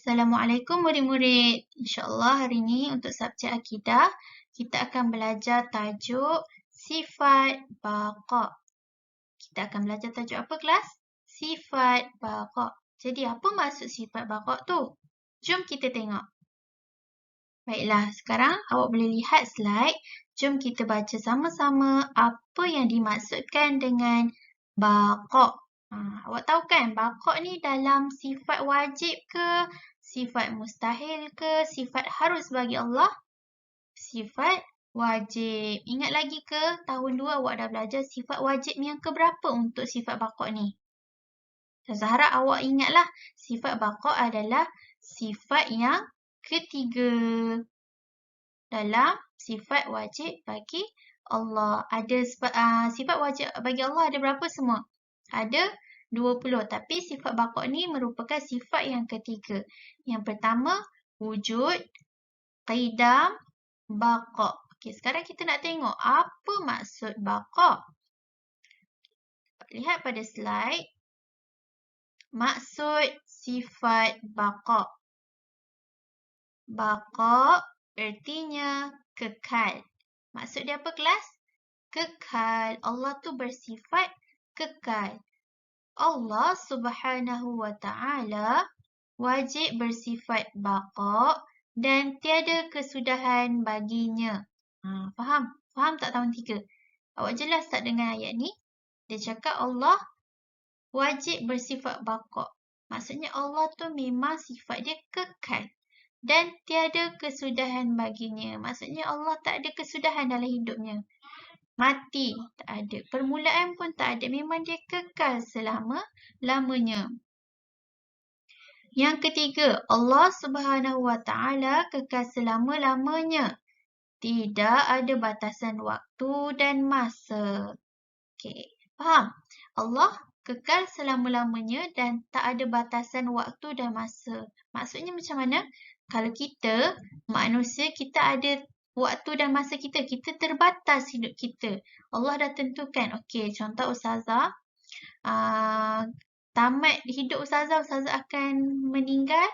Assalamualaikum murid-murid. InsyaAllah hari ini untuk subjek akidah, kita akan belajar tajuk sifat baqa'. Kita akan belajar tajuk apa kelas? Sifat baqa'. Jadi apa maksud sifat baqa' tu? Jom kita tengok. Baiklah, sekarang awak boleh lihat slide. Jom kita baca sama-sama apa yang dimaksudkan dengan baqa'. Awak tahu kan baqa' ni dalam sifat wajib ke, sifat mustahil ke, sifat harus bagi Allah? Sifat wajib. Ingat lagi ke tahun 2 awak dah belajar sifat wajib yang keberapa untuk sifat baqa' ni? Saya harap awak ingatlah sifat baqa' adalah sifat yang ketiga dalam sifat wajib bagi Allah. Ada sifat wajib bagi Allah ada berapa semua? Ada 20, tapi sifat baqa' ni merupakan sifat yang ketiga. Yang pertama, wujud, qidam, baqa'. Okey, sekarang kita nak tengok apa maksud baqa'. Lihat pada slide. Maksud sifat baqa'. Baqa' artinya kekal. Maksud dia apa kelas? Kekal. Allah tu bersifat kekal. Allah Subhanahu wa Ta'ala wajib bersifat baqa' dan tiada kesudahan baginya. Faham? Faham tak tahun 3? Awak jelas tak dengan ayat ni? Dia cakap Allah wajib bersifat baqa'. Maksudnya Allah tu memang sifat dia kekal dan tiada kesudahan baginya. Maksudnya Allah tak ada kesudahan dalam hidupnya. Mati, tak ada. Permulaan pun tak ada. Memang dia kekal selama-lamanya. Yang ketiga, Allah Subhanahu wa Ta'ala kekal selama-lamanya. Tidak ada batasan waktu dan masa. Okey, faham? Allah kekal selama-lamanya dan tak ada batasan waktu dan masa. Maksudnya macam mana? Kalau kita, manusia, kita ada waktu dan masa kita. Kita terbatas hidup kita. Allah dah tentukan. Okey, contoh Ustazah. Tamat hidup Ustazah akan meninggal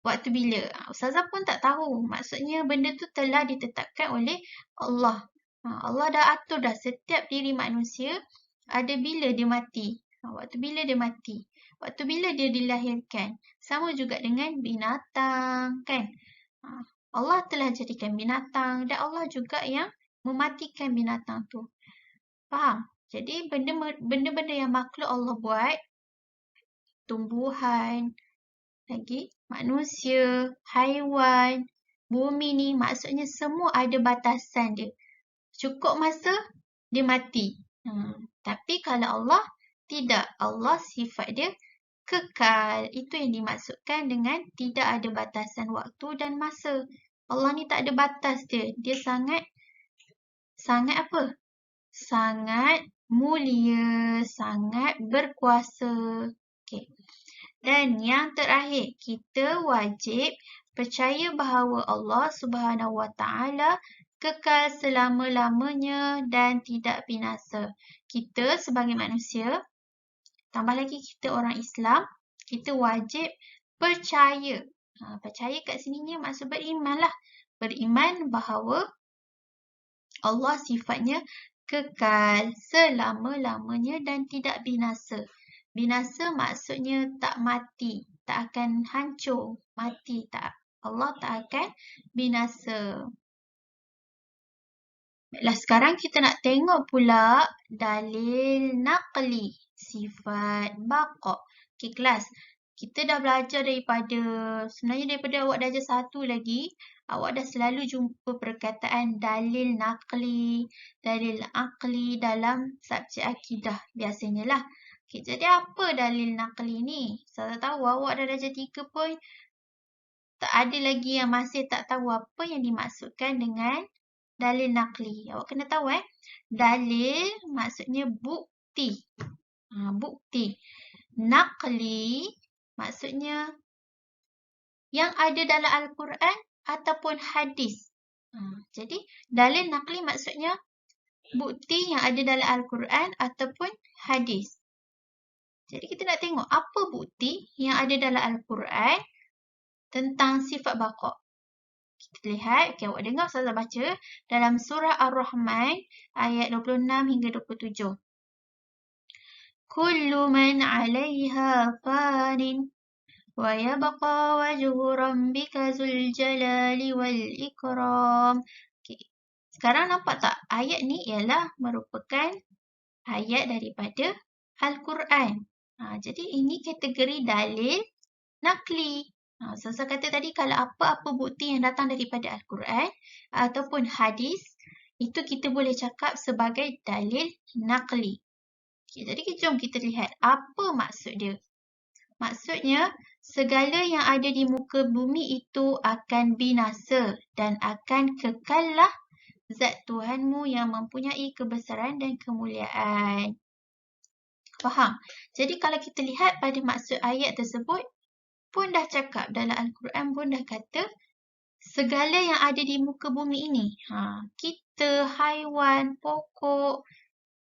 waktu bila? Ustazah pun tak tahu. Maksudnya benda tu telah ditetapkan oleh Allah. Allah dah atur dah setiap diri manusia ada bila dia mati. Waktu bila dia mati. Waktu bila dia dilahirkan. Sama juga dengan binatang, kan? Allah telah jadikan binatang dan Allah juga yang mematikan binatang tu. Faham? Jadi benda-benda yang makhluk Allah buat, tumbuhan, lagi manusia, haiwan, bumi ni maksudnya semua ada batasan dia. Cukup masa dia mati. Tapi kalau Allah tidak, Allah sifat dia kekal. Itu yang dimaksudkan dengan tidak ada batasan waktu dan masa. Allah ni tak ada batas dia. Dia sangat apa? Sangat mulia, sangat berkuasa. Okey. Dan yang terakhir, kita wajib percaya bahawa Allah Subhanahu wa Ta'ala kekal selama-lamanya dan tidak binasa. Kita sebagai manusia, tambah lagi kita orang Islam, kita wajib percaya. Percaya kat sininya maksud beriman lah. Beriman bahawa Allah sifatnya kekal selama-lamanya dan tidak binasa. Binasa maksudnya tak mati, tak akan hancur, mati tak. Allah tak akan binasa. Baiklah, sekarang kita nak tengok pula dalil naqli, sifat baqa'. Okey kelas, kita dah belajar sebenarnya daripada awak darjah 1 lagi, awak dah selalu jumpa perkataan dalil naqli, dalil aqli dalam subjek akidah biasanya lah. Okey, jadi apa dalil naqli ni? Saya tahu awak dah darjah 3 pun tak ada lagi yang masih tak tahu apa yang dimaksudkan dengan dalil naqli. Awak kena tahu dalil maksudnya bukti. Bukti. Naqli maksudnya yang ada dalam Al-Quran ataupun hadis. Jadi dalil naqli maksudnya bukti yang ada dalam Al-Quran ataupun hadis. Jadi kita nak tengok apa bukti yang ada dalam Al-Quran tentang sifat baqa. Kita lihat, awak dengar Ustazah baca dalam surah Ar-Rahman ayat 26 hingga 27. Kullu man 'alaiha fanin wa yabqa wajhu rabbika dzul jalali wal ikram. Sekarang nampak tak? Ayat ni ialah merupakan ayat daripada Al-Quran. Jadi ini kategori dalil nakli. Ustazah kata tadi kalau apa-apa bukti yang datang daripada Al-Quran ataupun hadis, itu kita boleh cakap sebagai dalil nakli. Jadi jom kita lihat apa maksud dia. Maksudnya, segala yang ada di muka bumi itu akan binasa dan akan kekallah zat Tuhanmu yang mempunyai kebesaran dan kemuliaan. Faham? Jadi kalau kita lihat pada maksud ayat tersebut, pun dah cakap dalam Al-Quran pun dah kata, segala yang ada di muka bumi ini, kita, haiwan, pokok,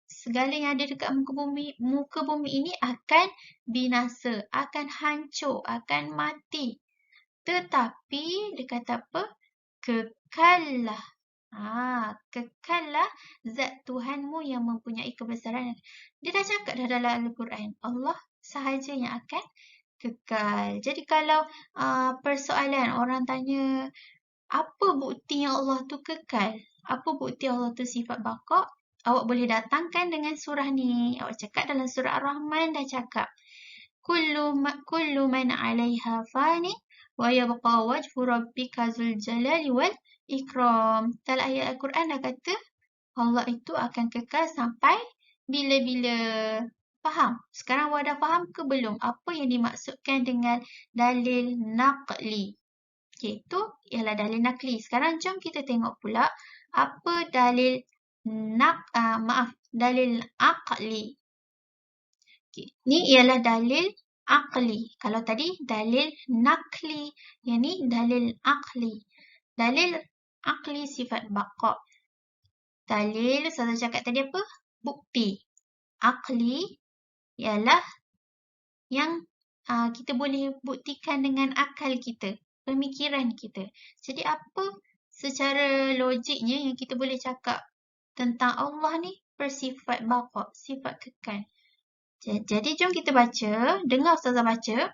segala yang ada dekat muka bumi ini akan binasa, akan hancur, akan mati. Tetapi dia kata apa? Kekallah. Kekallah zat Tuhanmu yang mempunyai kebesaran. Dia dah cakap dah dalam Al-Quran. Allah sahaja yang akan kekal. Jadi kalau persoalan orang tanya, apa bukti yang Allah tu kekal? Apa bukti Allah tu sifat baqa? Awak boleh datangkan dengan surah ni. Awak cakap dalam surah Ar-Rahman dah cakap. Kullu man 'alaiha fani wa yabqa wajhu rabbika dzul jalali wal ikram. Dalam ayat Al-Quran dah kata Allah itu akan kekal sampai bila-bila. Faham? Sekarang awak dah faham ke belum apa yang dimaksudkan dengan dalil naqli? Itu ialah dalil nakli. Sekarang jom kita tengok pula apa dalil dalil aqli. Ni ialah dalil aqli. Kalau tadi dalil nakli, yang ni dalil aqli. Dalil aqli sifat baqa. Dalil, saya cakap tadi apa? Bukti. Aqli ialah yang kita boleh buktikan dengan akal kita, pemikiran kita. Jadi apa secara logiknya yang kita boleh cakap tentang Allah ni bersifat baqa, sifat kekal. Jadi jom kita baca, dengar Ustazah baca.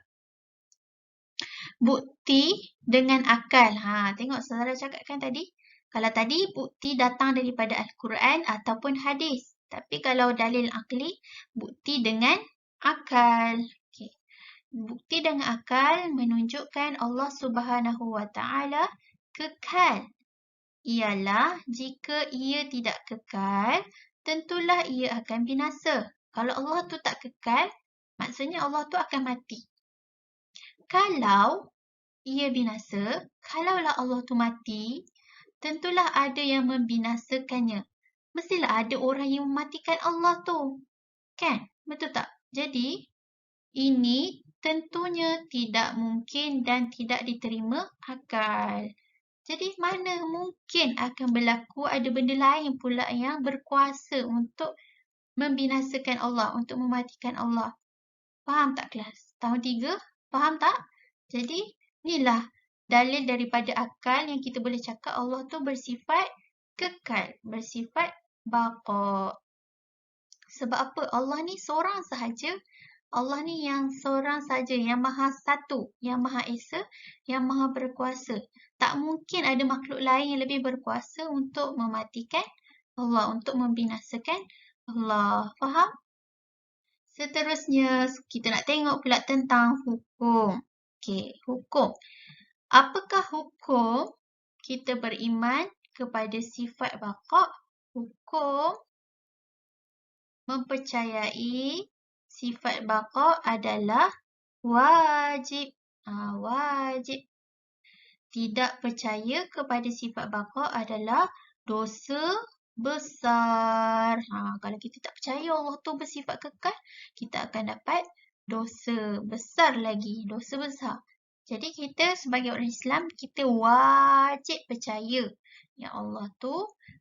Bukti dengan akal. Tengok Ustazah dah cakapkan tadi. Kalau tadi bukti datang daripada Al-Quran ataupun hadis. Tapi kalau dalil akli, bukti dengan akal. Bukti dengan akal menunjukkan Allah Subhanahu Wa Taala kekal. Ialah jika ia tidak kekal, tentulah ia akan binasa. Kalau Allah tu tak kekal, maksudnya Allah tu akan mati. Kalau ia binasa, kalaulah Allah tu mati, tentulah ada yang membinasakannya. Mestilah ada orang yang mematikan Allah tu. Kan? Betul tak? Jadi, ini tentunya tidak mungkin dan tidak diterima akal. Jadi, mana mungkin akan berlaku ada benda lain pula yang berkuasa untuk membinasakan Allah, untuk mematikan Allah. Faham tak kelas? Tahun 3, faham tak? Jadi, inilah dalil daripada akal yang kita boleh cakap Allah tu bersifat kekal, bersifat baqa. Sebab apa? Allah ni seorang sahaja. Allah ni yang seorang sahaja, yang maha satu, yang maha esa, yang maha berkuasa. Tak mungkin ada makhluk lain yang lebih berkuasa untuk mematikan Allah, untuk membinasakan Allah. Faham? Seterusnya, kita nak tengok pula tentang hukum. Hukum. Apakah hukum kita beriman kepada sifat baqa? Hukum mempercayai sifat baqa adalah wajib. Wajib. Tidak percaya kepada sifat baqa adalah dosa besar. Kalau kita tak percaya Allah tu bersifat kekal, kita akan dapat dosa besar lagi. Dosa besar. Jadi kita sebagai orang Islam, kita wajib percaya yang Allah tu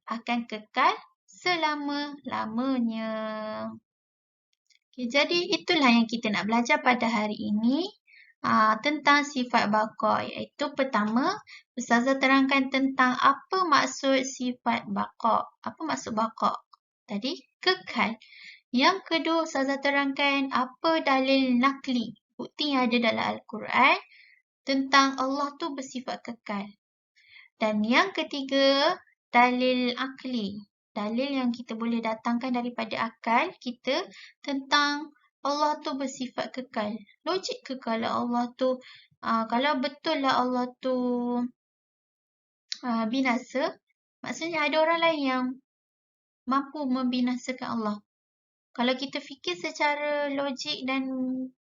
akan kekal selama-lamanya. Jadi itulah yang kita nak belajar pada hari ini. tentang sifat baqa, iaitu pertama, Ustazah terangkan tentang apa maksud sifat baqa. Apa maksud baqa? Tadi, kekal. Yang kedua, Ustazah terangkan apa dalil nakli, bukti yang ada dalam Al-Quran tentang Allah tu bersifat kekal. Dan yang ketiga, dalil akli. Dalil yang kita boleh datangkan daripada akal kita tentang Allah tu bersifat kekal. Logik ke kalau Allah tu, kalau betul lah Allah tu binasa, maksudnya ada orang lain yang mampu membinasakan Allah. Kalau kita fikir secara logik dan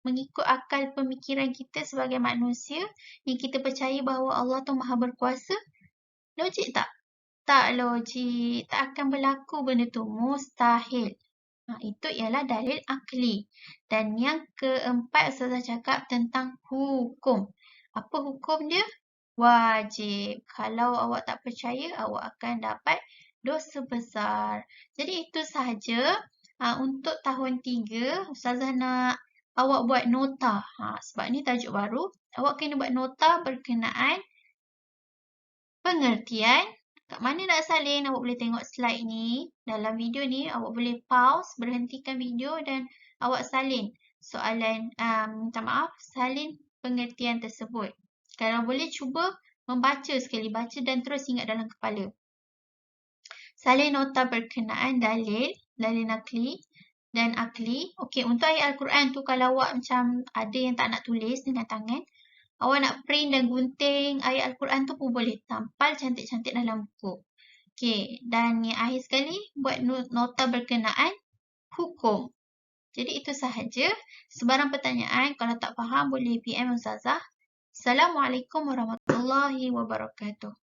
mengikut akal pemikiran kita sebagai manusia, yang kita percaya bahawa Allah tu maha berkuasa, logik tak? Tak logik. Tak akan berlaku benda tu. Mustahil. Itu ialah dalil akli. Dan yang keempat, Ustazah cakap tentang hukum. Apa hukum dia? Wajib. Kalau awak tak percaya, awak akan dapat dosa besar. Jadi itu sahaja. Untuk tahun 3, Ustazah nak awak buat nota. Sebab ni tajuk baru. Awak kena buat nota berkenaan pengertian. Kat mana nak salin, awak boleh tengok slide ni. Dalam video ni, awak boleh pause, berhentikan video dan awak salin soalan, minta maaf, salin pengertian tersebut. Kalau boleh, cuba membaca sekali, baca dan terus ingat dalam kepala. Salin nota berkenaan dalil nakli dan akli. Okey, untuk ayat Al-Quran tu, kalau awak macam ada yang tak nak tulis dengan tangan, awak nak print dan gunting ayat Al-Quran tu pun boleh. Tampal cantik-cantik dalam buku. Okey, dan yang akhir sekali, buat nota berkenaan hukum. Jadi itu sahaja. Sebarang pertanyaan, kalau tak faham boleh PM Ustazah. Assalamualaikum warahmatullahi wabarakatuh.